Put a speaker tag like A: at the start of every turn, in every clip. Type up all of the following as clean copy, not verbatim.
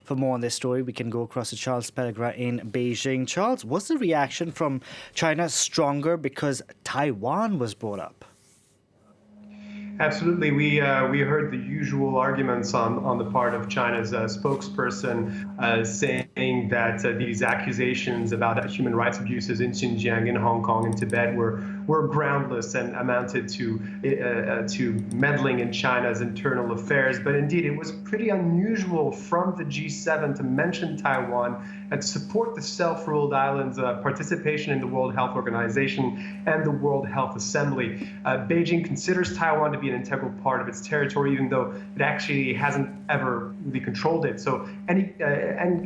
A: For more on this story, we can go across to Charles Pellegrin in Beijing. Charles, was the reaction from China stronger because Taiwan was brought up?
B: Absolutely. We heard the usual arguments on the part of China's spokesperson saying that these accusations about human rights abuses in Xinjiang, in Hong Kong, and Tibet were groundless and amounted to meddling in China's internal affairs. But indeed, it was pretty unusual from the G7 to mention Taiwan and support the self-ruled island's participation in the World Health Organization and the World Health Assembly. Beijing considers Taiwan to be an integral part of its territory, even though it actually hasn't ever really controlled it. So and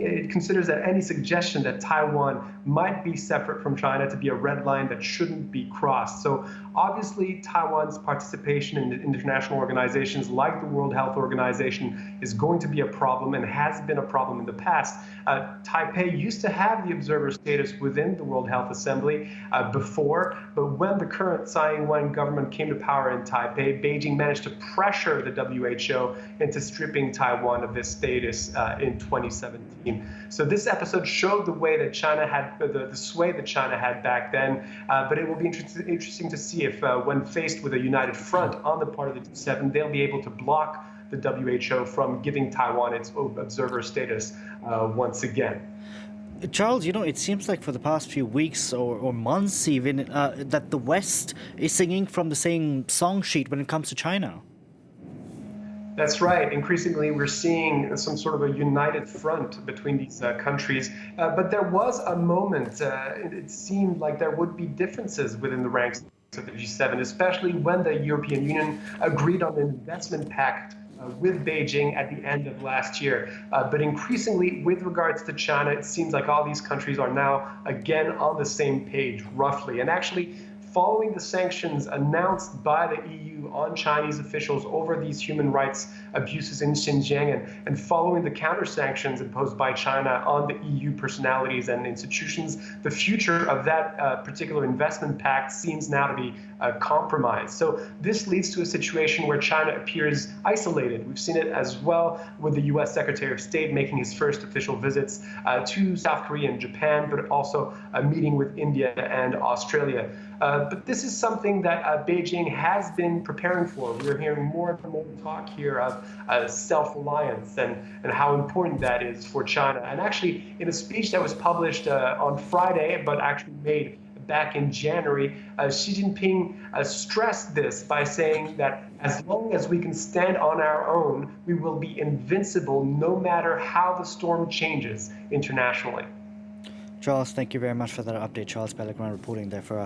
B: it considers that any suggestion that Taiwan might be separate from China to be a red line that shouldn't be crossed. So obviously, Taiwan's participation in international organizations like the World Health Organization is going to be a problem and has been a problem in the past. Taipei used to have the observer status within the World Health Assembly before, but when the current Tsai Ing-wen government came to power in Taipei, Beijing managed to pressure the WHO into stripping Taiwan of this status in 2017. So this episode showed the way that China had, the sway that China had back then, but it will be interesting to see if when faced with a united front on the part of the G7, they'll be able to block the WHO from giving Taiwan its observer status once again.
A: Charles, it seems like for the past few weeks or months even, that the West is singing from the same song sheet when it comes to China.
B: That's right. Increasingly, we're seeing some sort of a united front between these countries. But there was a moment, it seemed like there would be differences within the ranks of the G7, especially when the European Union agreed on an investment pact with Beijing at the end of last year. But increasingly, with regards to China, it seems like all these countries are now again on the same page, roughly. And actually, following the sanctions announced by the EU on Chinese officials over these human rights abuses in Xinjiang and following the counter-sanctions imposed by China on the EU personalities and institutions, the future of that particular investment pact seems now to be compromised. So this leads to a situation where China appears isolated. We've seen it as well with the US Secretary of State making his first official visits to South Korea and Japan, but also a meeting with India and Australia. But this is something that Beijing has been preparing for. We're hearing more and more talk here of self-reliance and how important that is for China. And actually, in a speech that was published on Friday, but actually made back in January, Xi Jinping stressed this by saying that as long as we can stand on our own, we will be invincible no matter how the storm changes internationally.
A: Charles, thank you very much for that update. Charles Pellegrin reporting there for us.